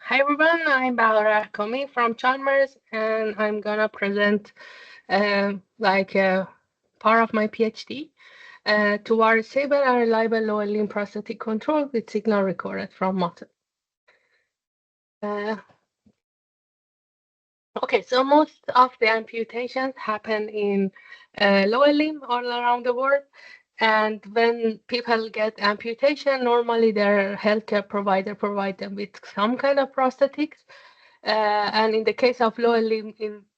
Hi everyone, I'm Bahareh Ahkami from Chalmers, and I'm gonna present part of my PhD towards stable and reliable lower limb prosthetic control with signal recorded from motor. Uh, okay, so most of the amputations happen in lower limb all around the world. And when people get amputation, normally their healthcare provider provide them with some kind of prosthetics. And in the case of lower limb,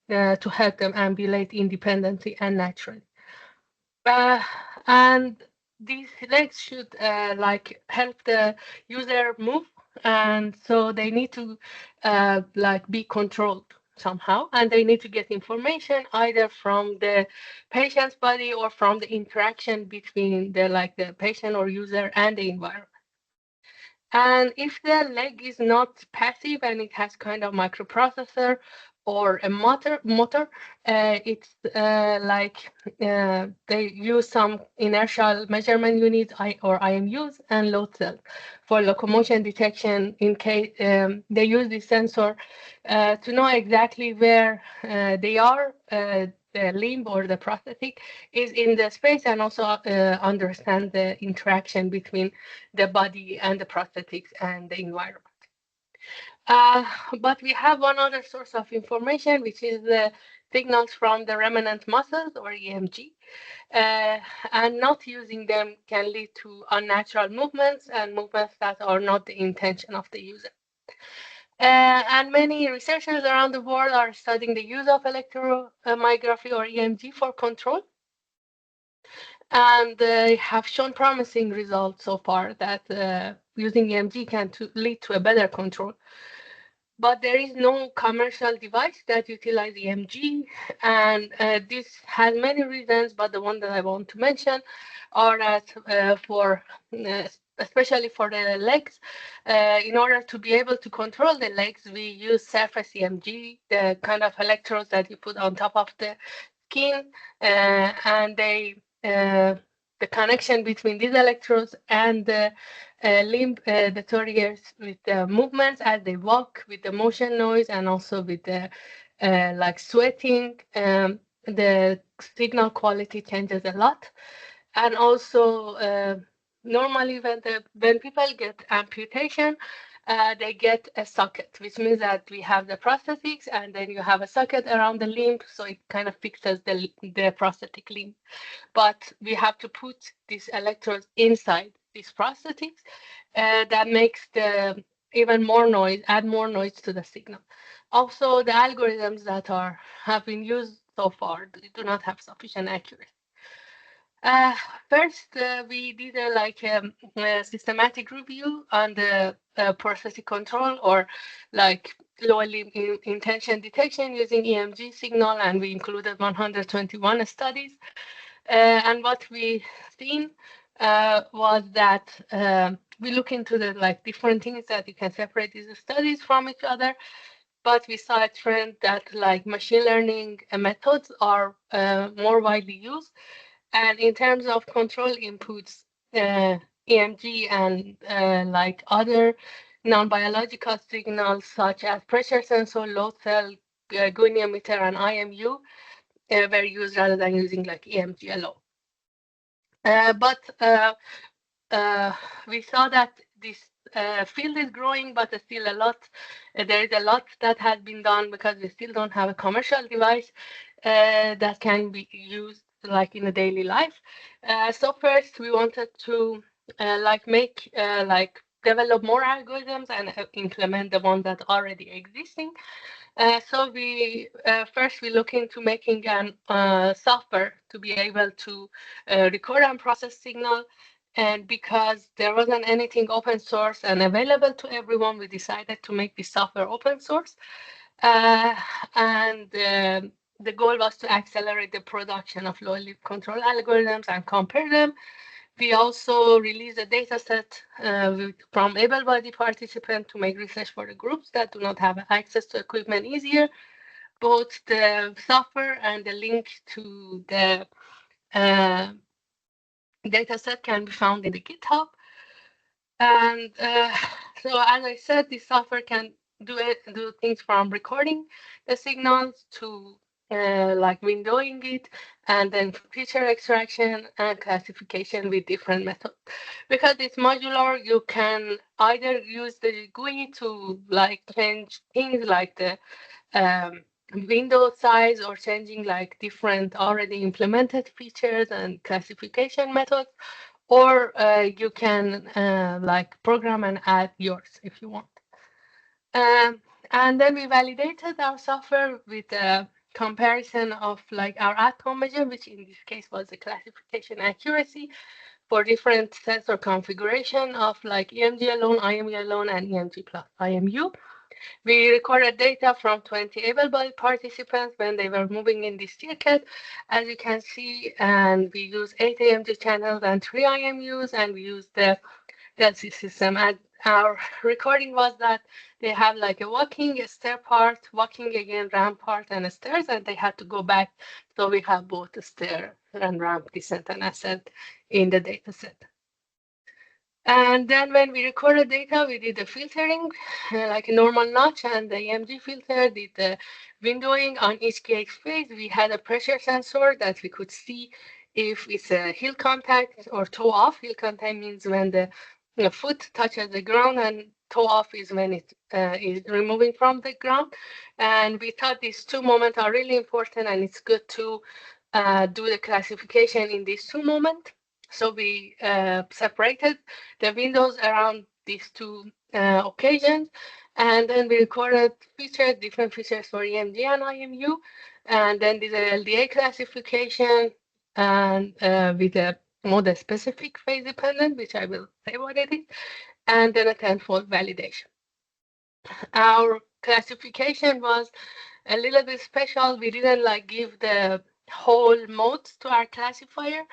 to help them ambulate independently and naturally. Uh, and these legs should help the user move, and so they need to be controlled somehow, and they need to get information either from the patient's body or from the interaction between the patient or user and the environment. And if the leg is not passive and it has kind of microprocessor or a motor, it's they use some inertial measurement units or IMUs and load cells for locomotion detection. In case they use this sensor to know exactly where they are. The limb or the prosthetic is in the space, and also understand the interaction between the body and the prosthetics and the environment. Uh, but we have one other source of information, which is the signals from the remnant muscles or EMG. And not using them can lead to unnatural movements and movements that are not the intention of the user. And many researchers around the world are studying the use of electromyography or EMG for control. And they have shown promising results so far that using EMG can lead to a better control. But there is no commercial device that utilizes EMG, and this has many reasons, but the one that I want to mention are that especially for the legs, in order to be able to control the legs, we use surface EMG, the kind of electrodes that you put on top of the skin, and the connection between these electrodes and the limb deteriorates with the movements as they walk, with the motion noise, and also with the sweating. The signal quality changes a lot, and also normally when people get amputation, they get a socket, which means that we have the prosthetics, and then you have a socket around the limb, so it kind of fixes the prosthetic limb. But we have to put these electrodes inside these prosthetics. That makes the even more noise, add more noise to the signal. Also, the algorithms that have been used so far do not have sufficient accuracy. Uh, First, we did a systematic review on the prosthetic control or lower limb intention detection using EMG signal, and we included 121 studies. And what we seen was that we look into the different things that you can separate these studies from each other, but we saw a trend that machine learning methods are more widely used. And in terms of control inputs, EMG and other non-biological signals such as pressure sensor, load cell, goniometer, and IMU were used rather than using EMG alone. But we saw that this field is growing, but there's still a lot. There is a lot that has been done because we still don't have a commercial device that can be used in a daily life. So first, we wanted to develop more algorithms and implement the one that already existing. So we first we look into making an software to be able to record and process signal. And because there wasn't anything open source and available to everyone, we decided to make this software open source. And the goal was to accelerate the production of low limb control algorithms and compare them. We also released a data set from able-bodied participants to make research for the groups that do not have access to equipment easier. Both the software and the link to the data set can be found in the GitHub. And so, as I said, this software can do things from recording the signals to like windowing it, and then feature extraction and classification with different methods. Because it's modular, you can either use the GUI to like change things like the um, window size or changing like different already implemented features and classification methods, or you can like program and add yours if you want. Um, and then we validated our software with a comparison of like our outcome measure, which in this case was the classification accuracy for different sensor configuration of like EMG alone, IMU alone, and EMG plus IMU. We recorded data from 20 able-bodied participants when they were moving in this circuit, as you can see, and we use 8 EMG channels and 3 IMUs, and we use the Delta system. And our recording was that they have like a walking, a stair part, walking again, ramp part, and a stairs, and they had to go back. So we have both a stair and ramp, descent and ascent in the data set. And then when we recorded data, we did the filtering, like a normal notch, and the EMG filter did the windowing on each gauge phase. We had a pressure sensor that we could see if it's a heel contact or toe off. Heel contact means when the foot touches the ground, and toe off is when it is removing from the ground. And we thought these two moments are really important, and it's good to do the classification in these two moments. So we separated the windows around these two occasions, and then we recorded features, different features for EMG and IMU, and then did the LDA classification and with a mode-specific phase dependent, which I will say what it is, and then a tenfold validation. Our classification was a little bit special. We didn't like give the whole modes to our classifier.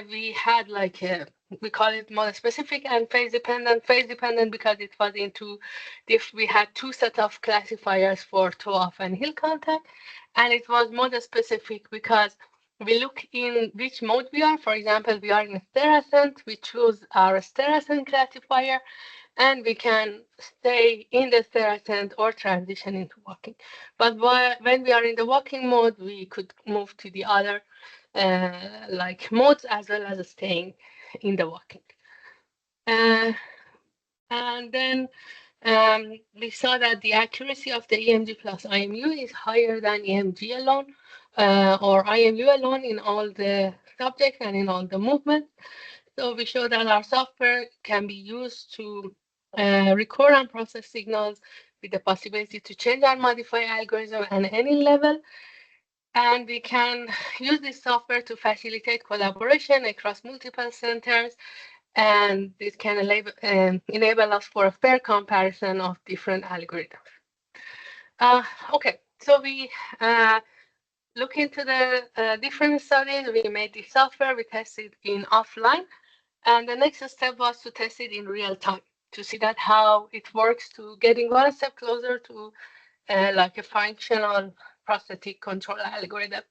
We had like we call it mode specific and phase dependent. Phase dependent because it was into if we had two sets of classifiers for toe off and heel contact, and it was mode specific because we look in which mode we are. For example, we are in stair ascent. We choose our stair ascent classifier, and we can stay in the stair ascent or transition into walking. But when we are in the walking mode, we could move to the other like modes as well as staying in the walking. And then we saw that the accuracy of the EMG plus IMU is higher than EMG alone or IMU alone in all the subjects and in all the movements. So we show that our software can be used to record and process signals with the possibility to change and modify algorithm at any level. And we can use this software to facilitate collaboration across multiple centers, and it can enable us for a fair comparison of different algorithms. Okay, so we look into the different studies. We made the software, we tested in offline, and the next step was to test it in real time to see that how it works, to getting one step closer to like a functional prosthetic control algorithm.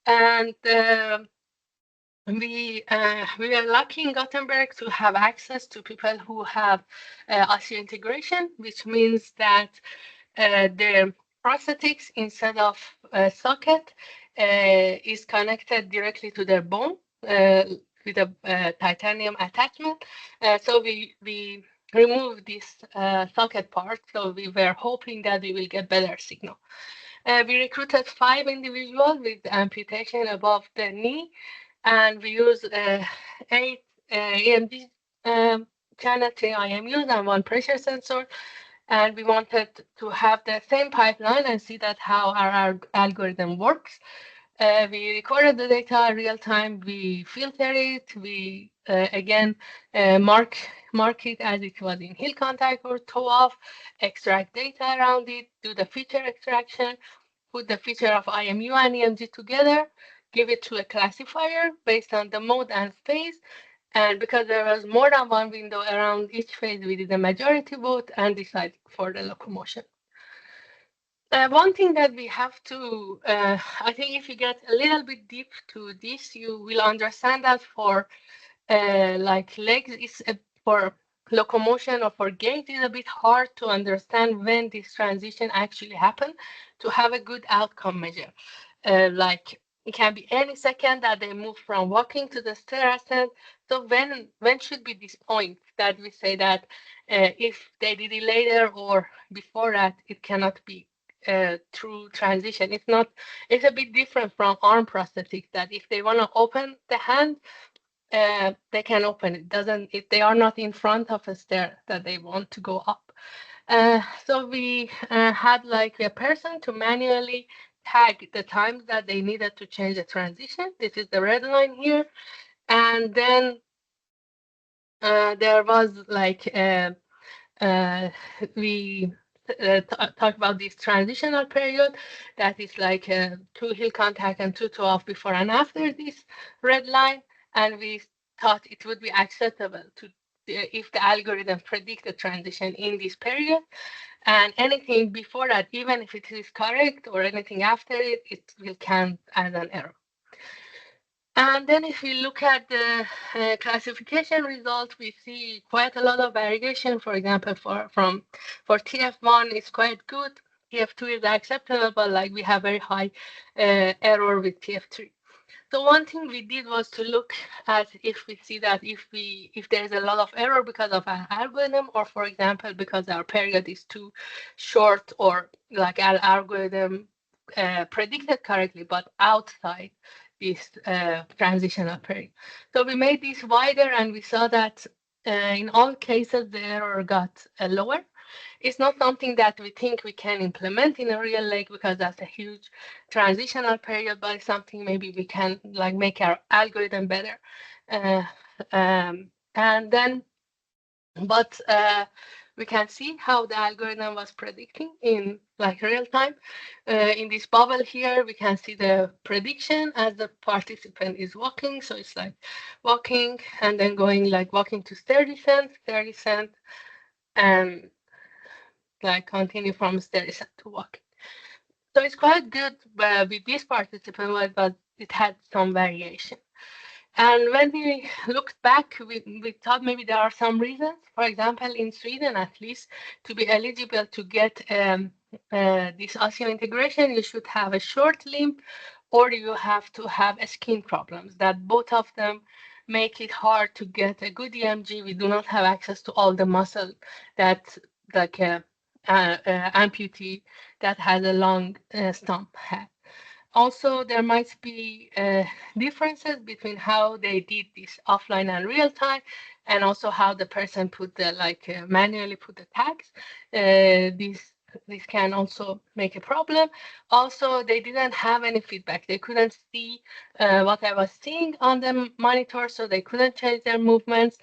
And we are lucky in Gothenburg to have access to people who have osseointegration, which means that their prosthetics instead of a socket is connected directly to their bone with a titanium attachment. So we remove this socket part. So we were hoping that we will get better signal. We recruited 5 individuals with amputation above the knee, and we used 8 EMG channel, 3 IMUs, and 1 pressure sensor. And we wanted to have the same pipeline and see that how our algorithm works. We recorded the data real time. We filter it. We again mark it as it was in heel contact or toe off. Extract data around it. Do the feature extraction. Put the feature of IMU and EMG together. Give it to a classifier based on the mode and phase. And because there was more than one window around each phase, we did a majority vote and decided for the locomotion. One thing that we have to, I think if you get a little bit deep to this, you will understand that for like legs, it's for locomotion or for gait, it's a bit hard to understand when this transition actually happened to have a good outcome measure. Like it can be any second that they move from walking to the stair ascent. So when should be this point that we say that if they did it later or before that, it cannot be true transition. It's not. It's a bit different from arm prosthetics that if they want to open the hand, they can open it. Doesn't if they are not in front of a stair that they want to go up. So we had like a person to manually tag the times that they needed to change the transition. This is the red line here. And then there was like we talk about this transitional period that is like 2 heel contact and 2 toe off before and after this red line. And we thought it would be acceptable to if the algorithm predict the transition in this period. And anything before that, even if it is correct or anything after it, it will count as an error. And then if we look at the classification results, we see quite a lot of variation. For example, for TF1 is quite good. TF2 is acceptable, but like we have very high error with TF3. So one thing we did was to look at if we see that if there's a lot of error because of our algorithm, or for example, because our period is too short, or like our algorithm predicted correctly, but outside this transitional period. So we made this wider and we saw that in all cases, the error got lower. It's not something that we think we can implement in a real leg because that's a huge transitional period, but it's something maybe we can like make our algorithm better. And then, but we can see how the algorithm was predicting in like real time. In this bubble here, we can see the prediction as the participant is walking. So it's like walking and then going like walking to 30 cent, and like continue from stair to walking. So it's quite good with this participant, but it had some variation. And when we looked back, we thought maybe there are some reasons. For example, in Sweden, at least, to be eligible to get this osseointegration, you should have a short limb or you have to have a skin problems. That both of them make it hard to get a good EMG. We do not have access to all the muscle that like amputee that has a long stump had. Also, there might be differences between how they did this offline and real time, and also how the person put the manually put the tags. This can also make a problem. Also, they didn't have any feedback. They couldn't see what I was seeing on the monitor, so they couldn't change their movements.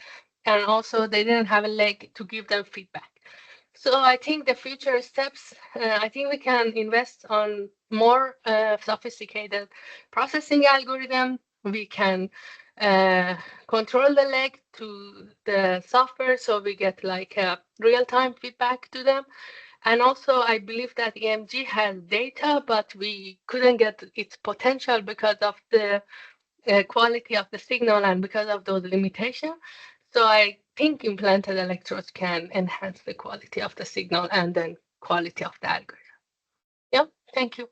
And also, they didn't have a leg to give them feedback. So I think the future steps, I think we can invest on more sophisticated processing algorithm. We can control the leg to the software so we get like real-time feedback to them. And also, I believe that EMG has data, but we couldn't get its potential because of the quality of the signal and because of those limitations. So I think implanted electrodes can enhance the quality of the signal and then quality of the algorithm. Yeah, thank you.